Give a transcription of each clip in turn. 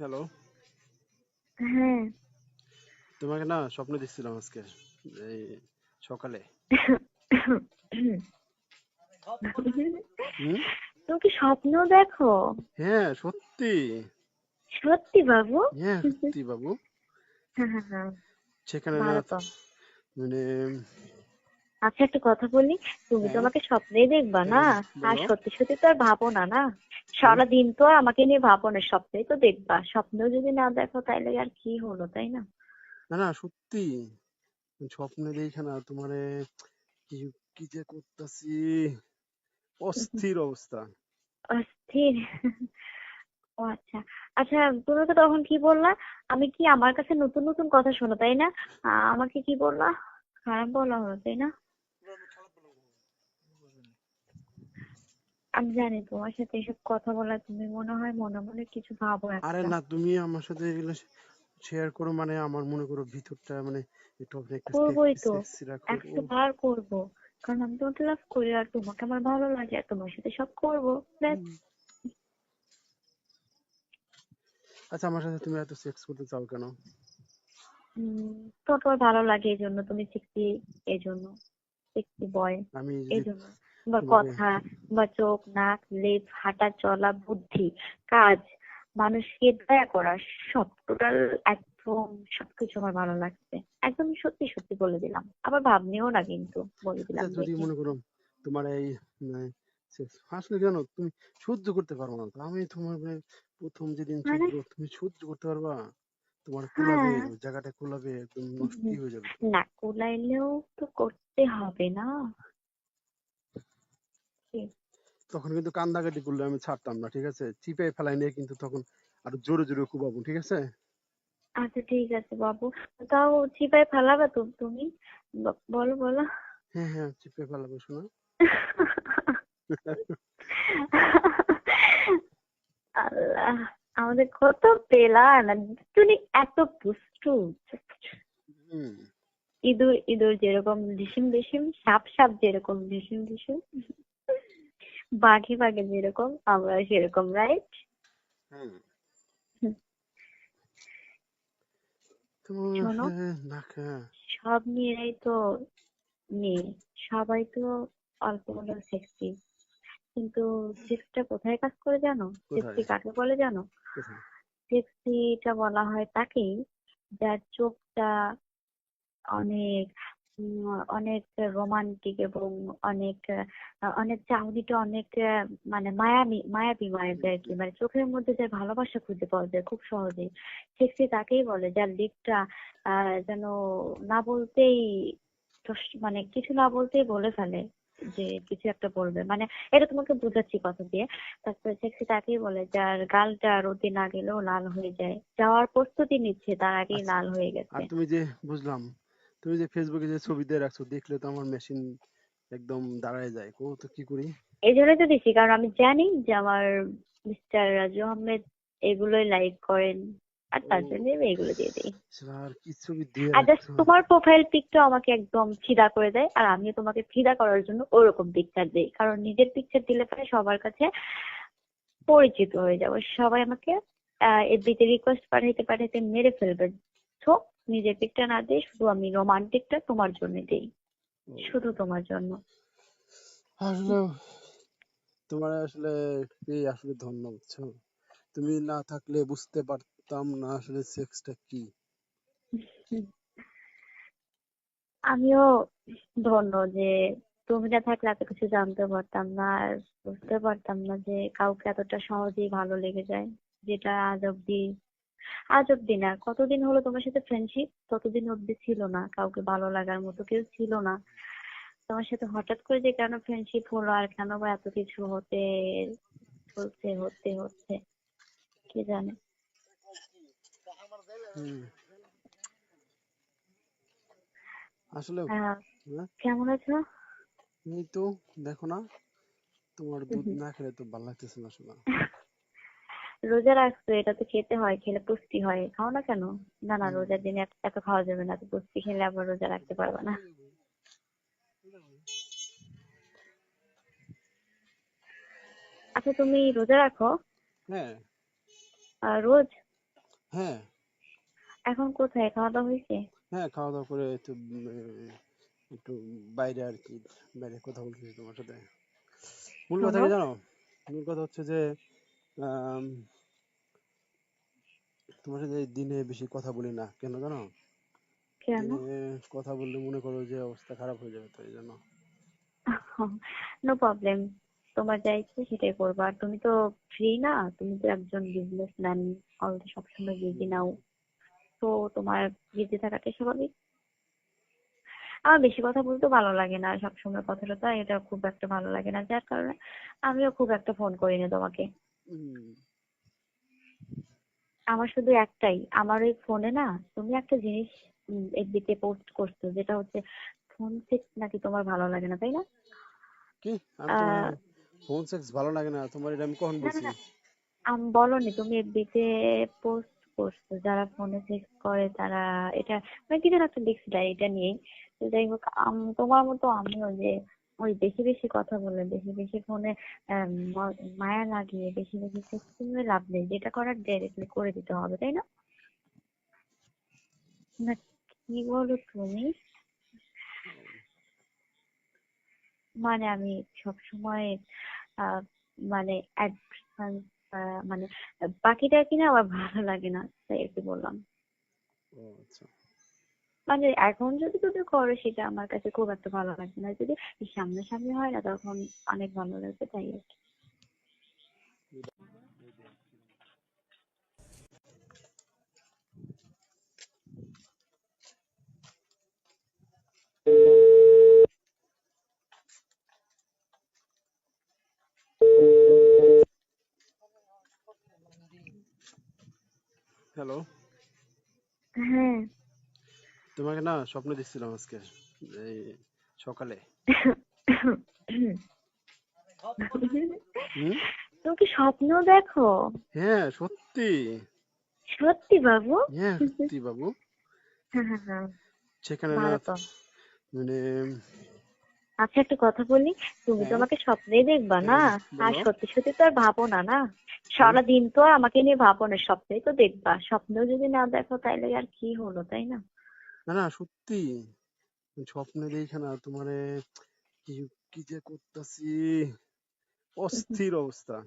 Hello. হ্যাঁ। তোমাকে না স্বপ্ন দেখছিলাম আজকে, এই সকালে। হুম। তুমি কি স্বপ্ন দেখো? হ্যাঁ, সত্যি। সত্যি বাবু? হ্যাঁ, সত্যি বাবু। হ্যাঁ, সেখানে না, ভালো তো। মানে, আচ্ছা, একটা কথা বলি, তুমি তো হ্যাঁ, আমাকে স্বপ্নেই দেখবা হ্যাঁ, না? আর বলো। সত্যি সত্যি তো আর ভাবো না, না? হুম। সারাদিন তো আর আমাকে নিয়ে ভাবো না, স্বপ্নেই তো দেখবা। স্বপ্নেও যদি না দেখো তাইলে আর কি হলো, তাই না? না না, সত্যি। স্বপ্নে দেখে না তোমারে, কি কি যে করতেছি, অস্থির অবস্থা। অস্থির। ও আচ্ছা। আচ্ছা, তুমি তো তখন কি বললা? আমি কি আমার কাছে নতুন নতুন কথা শোনো, তাই না? আমাকে কি বললা? খারাপ বলা হলো, তাই না? আমি জানি তোমার সাথে এসব কথা বলা তুমি মনে হয় মনে মনে কিছু ভাবো আরে একটা। না, তুমি আমার সাথে এগুলো শেয়ার করো, মানে আমার মনে করো ভিতরটা, মানে একটু একটু করবোই তো, সেক্সি রাখো। ও 100 বার করবো। কারণ আমি তোমাকে লাভ করি আর তোমাকে আমার ভালো লাগে আর তোমার সাথে সব করবো, ব্যাস। হুম। আচ্ছা, আমার সাথে তুমি এত সেক্স করতে চাও কেন? তোমার ভালো লাগে এই জন্য, তুমি সিক্সি, এই জন্য সিক্সি বয়, আমি এই যদি জন্য। তোমার তোমাকে, কথা, তোমার চোখ, নাক, লেপ, হাঁটা চলা, বুদ্ধি, কাজ, মানুষকে দয়া করা, সব টোটাল, একদম সবকিছু আমার ভালো লাগছে। একদম সত্যি সত্যি বলে দিলাম, আবার ভাব নিও না কিন্তু, বলে আচ্ছা দিলাম যদি দেখে। মনে করো তোমার এই, মানে, আসলে কেন তুমি সহ্য করতে পারো না তো? আমি তোমার, মানে, প্রথম যেদিন মানে, চুকবো তুমি সহ্য করতে পারবা? তোমার কুলাবে, হ্যাঁ। ওই জায়গাটা কুলাবে, একদম নষ্ট হুম, হয়ে যাবে তো। না কুলাইলেও তো করতে হবে না? কি? তখন কিন্তু কান্দাকাটি করলে আমি ছাড়তাম না, ঠিক আছে? চিপে ফেলাই নিয়ে কিন্তু তখন আরো জোরে জোরে কুবাবো, ঠিক আছে? আচ্ছা ঠিক আছে বাবু। তাও চিপায় ফেলাবে তো তুমি? বলো বলো। হ্যাঁ হ্যাঁ, চিপে ফেলাবো শোনা। আল্লাহ, আমাদের কত প্ল্যান! তুমি এত দুষ্টু। হুম। ইঁদুর ইঁদুর যেরকম ঢিসিম ঢিসিম, সাপ সাপ যেরকম ঢিসিম ঢিসিম, বাঘে বাঘে যেরকম আমরা সেরকম, রাইট? হুম। তো শোনো, হ্যাঁ, না হ্যাঁ। সব মেয়েরাই তো মেয়ে, সবাই তো অল্প হলেও সেক্সি, কিন্তু সেক্সটা কোথায় কাজ করে জানো? কোথায়? সেক্সি কাকে বলে জানো? কোথায়? সেক্সিটা বলা হয় তাকেই যার চোখটা অনেক অনেক রোমান্টিক এবং অনেক অনেক চাহনিটা অনেক মানে মায়াবী মায়াবী মায়াবী আর কি, মানে চোখের মধ্যে যে ভালোবাসা খুঁজে পাওয়া যায় খুব সহজেই। সেক্সি তাকেই বলে যার লিপটা যেন না বলতেই, মানে কিছু না বলতেই বলে ফেলে যে কিছু একটা বলবে, মানে এটা তোমাকে বোঝাচ্ছি কথা দিয়ে। তারপরে সেক্সি তাকেই বলে যার গালটা রোদে না গেলেও লাল হয়ে যায়, যাওয়ার প্রস্তুতি নিচ্ছে তার আগেই আচ্ছা, লাল হয়ে গেছে। আর তুমি যে, বুঝলাম, তুমি যে ফেসবুকে যে ছবি দিয়ে রাখছো, দেখলে তো আমার মেশিন একদম দাঁড়ায় যায়। ও তো কি করি? এই জন্যই তো দিচ্ছি, কারণ আমি জানি যে আমার মিস্টার রাজু আহমেদ এগুলোই লাইক করেন, আর ও, তার জন্য আমি এগুলো দিয়ে দিই। আর কি ছবি দিয়ে আর জাস্ট রাখছো? তোমার প্রোফাইল পিকটা আমাকে একদম ফিদা করে দেয়, আর আমিও তোমাকে ফিদা করার জন্য ওরকম পিকচার দিই, কারণ নিজের পিকচার দিলে পরে সবার কাছে পরিচিত হয়ে যাবো, সবাই আমাকে এফবিতে রিকোয়েস্ট পাঠাইতে পাঠাইতে মেরে ফেলবে। তো নিজের পিকটা না দিয়ে শুধু আমি রোমান্টিকটা তোমার জন্য দিই, ও, শুধু তোমার জন্য। আসলে তোমার আসলে পেয়ে আসলে ধন্য, বুঝছো? তুমি না থাকলে বুঝতে পারতাম না আসলে সেক্সটা কি। আমিও ধন্য যে তুমি না থাকলে এত কিছু জানতে পারতাম না, আর বুঝতে পারতাম না যে কাউকে এতটা সহজেই ভালো লেগে যায়, যেটা আজ অব্দি না, কতদিন হলো তোমার সাথে ফ্রেন্ডশিপ, ততদিন অব্দি ছিল না কাউকে ভালো লাগার মতো কেউ ছিল না। তোমার সাথে হঠাৎ করে যে কেন ফ্রেন্ডশিপ হলো আর কেন বা এত কিছু হতে হচ্ছে কে জানে। হুম। আসলে, হ্যাঁ। হ্যাঁ, কেমন আছো? এই তো, দেখো না, তোমার দুধ না খেলে তো ভালো লাগতেছে না শোনা। রোজা রাখছো, এটা তো খেতে হয়, খেলে পুষ্টি হয়, খাও না কেন? না না, হুম। রোজার দিনে এত এত খাওয়া যাবে না, তো পুষ্টি খেলে আবার রোজা রাখতে পারবে না। আচ্ছা, তুমি রোজা রাখো? হ্যাঁ। রোজ? হ্যাঁ এখন কোথায়, খাওয়া দাওয়া হয়েছে? হ্যাঁ, খাওয়া দাওয়া করে একটু একটু বাইরে আর কি, বাইরে কথা বলতেছি তোমার সাথে। মূল কথা শোনো, কি জানো? মূল কথা হচ্ছে যে আম, তোমার সাথে দিনে বেশি কথা বলি না কেন জানো? কেন? দিনে কথা বললে মনে করো যে অবস্থা খারাপ হয়ে যাবে, তাই জন্য। নো প্রবলেম, তোমার যা ইচ্ছে সেটাই করবা। আর তুমি তো ফ্রি না, তুমি তো একজন বিজনেসম্যান, অলরেডি সবসময় বিজি হুম, নাও, তো তোমার বিজি থাকাটাই স্বাভাবিক। আমার বেশি কথা বলতেও ভালো লাগে না, সবসময় কথা টথা এটা খুব একটা ভালো লাগে না, যার কারণে আমিও খুব একটা ফোন করি না তোমাকে। হুম, আমার শুধু একটাই, আমার ওই ফোনে না, তুমি একটা জিনিস এফবিতে পোস্ট করছো, যেটা হচ্ছে ফোন সেক্স নাকি তোমার ভালো লাগে না, তাই না? কি? আমি তোমার আহ ফোন সেক্স ভালো লাগে না, তোমার এটা আমি কখন না না বলছি? না, বলোনি, তুমি এফবিতে পোস্ট করছো যারা ফোনে সেক্স করে তারা এটা, মানে কি যেন একটা দেখছি এটা নিয়েই। তো যাই হোক, তোমার মতো আমিও যে ওই বেশি বেশি কথা বলে, বেশি বেশি ফোনে মায়া লাগিয়ে বেশি বেশি সেক্স করে লাভ নেই, যেটা করার ডাইরেক্টলি করে দিতে হবে, তাই না? না, কি বলো তুমি? মানে আমি সবসময় আহ মানে অ্যাডভান্স, মানে বাকিটা কিনা আমার ভালো লাগে না, তাই আর কি বললাম। ও আচ্ছা। মানে এখন যদি তুমি করো সেটা আমার কাছে খুব একটা ভালো লাগবে না, যদি সামনাসামনি হয় না তখন অনেক ভালো লাগবে, তাই আর কি। হ্যালো, হ্যাঁ। তোমাকে না স্বপ্ন দেখছিলাম আজকে, এই সকালে। হুম। তুমি কি স্বপ্ন দেখো? হ্যাঁ সত্যি। সত্যি বাবু? হ্যাঁ সত্যি বাবু। হ্যাঁ হ্যাঁ হ্যাঁ, সেখানে না ভালো তো। মানে, আচ্ছা, একটা কথা বলি, তুমি তো হ্যাঁ আমাকে স্বপ্নেই দেখবা হ্যাঁ না? আর বলো। সত্যি সত্যি তো আর ভাবো না, না? হুম। সারাদিন তো আর আমাকে নিয়ে ভাবো না, স্বপ্নেই তো দেখবা। স্বপ্নেও যদি না দেখো তাইলে আর কি হলো, তাই না? না না সত্যি, স্বপ্নে দেখে না তোমারে কি, কি যে করতেছি, অস্থির অবস্থা।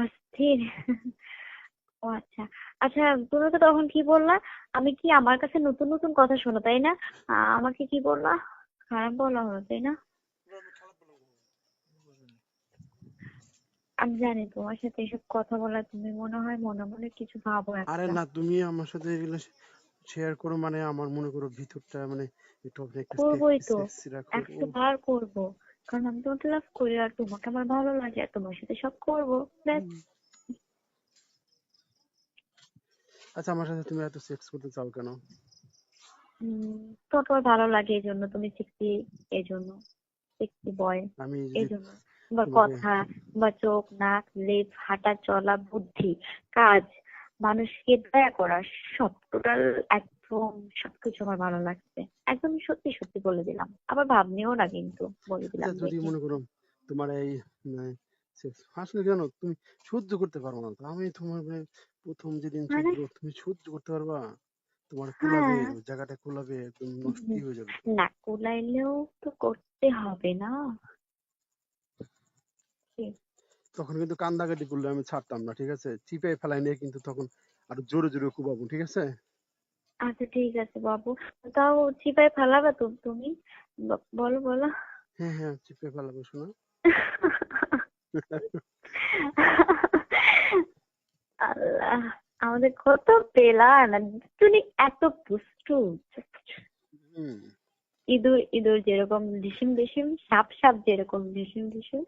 অস্থির। ও আচ্ছা। আচ্ছা, তুমি তো তখন কি বললা? আমি কি, আমার কাছে নতুন নতুন কথা শোনো তাই না? আমাকে কি বললা? খারাপ বলা হলো তাই না? আমি জানি তোমার সাথে এসব কথা বলা, তুমি মনে হয় মনে মনে কিছু ভাবো আরে একটা। না, তুমি আমার সাথে এগুলো শেয়ার করো, মানে আমার মনে করো ভিতরটা মানে একটু একটু করবোই তো, সেক্সি রাখো। ও 100 বার করবো। কারণ আমি তোমাকে লাভ করি, আর তোমাকে আমার ভালো লাগে, আর তোমার সাথে সব করবো, ব্যাস। হুম। আচ্ছা, আমার সাথে তুমি এত সেক্স করতে চাও কেন? তো তোমার ভালো লাগে এই জন্য, তুমি সিক্সি, এই জন্য সেক্সি বয়, আমি এই যদি জন্য। তোমার তোমাকে, কথা, তোমার চোখ, নাক, লেপ, হাঁটা চলা, বুদ্ধি, কাজ, মানুষকে দয়া করা, সব টোটাল, একদম সবকিছু আমার ভালো লাগছে। একদম সত্যি সত্যি বলে দিলাম, আবার ভাবনিও না কিন্তু, বলে আচ্ছা দিলাম যদি দেখে। মনে করো তোমার এই সেক্স আসলে জানো তুমি সহ্য করতে পারবো না তো, আমি তোমার প্রথম যেদিন মানে, চুদবো তুমি সহ্য করতে পারবা? তোমার কুলাবে, হ্যাঁ। ওই জায়গাটা কুলাবে, একদম নষ্টি হয়ে যাবে তো। না কুলাইলেও তো করতে হবে না? কি? তখন কিন্তু কান্দাকাটি করলে আমি ছাড়তাম না, ঠিক আছে? চিপাই ফেলাই নিয়ে কিন্তু তখন আরো জোরে জোরে কুবাবো, ঠিক আছে? আচ্ছা ঠিক আছে বাবু, তাও চিপায় ফেলাবে তো তুমি? বলো বলো। হ্যাঁ হ্যাঁ, চিপে ফেলাবো শোনা। আল্লাহ, আমাদের কত পেলান, তুমি এত দুষ্টু। হুম। ইঁদুর ইঁদুর যেরকম ঢিসিম ঢিসিম, সাপ সাপ যেরকম ঢিসিম ঢিসিম,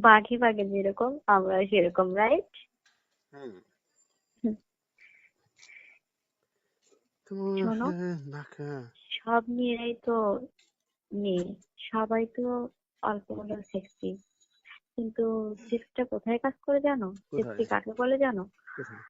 বাঘে বাঘে যেরকম, আমরা সেরকম, রাইট? হুম। তো শোনো, হ্যাঁ না, হ্যাঁ। সব মেয়েরাই তো মেয়ে, সবাই তো অল্প হলেও সেক্সি, কিন্তু সেক্সটা কোথায় কাজ করে জানো? কোথায়? সেক্সি কাকে বলে জানো? কোথায়?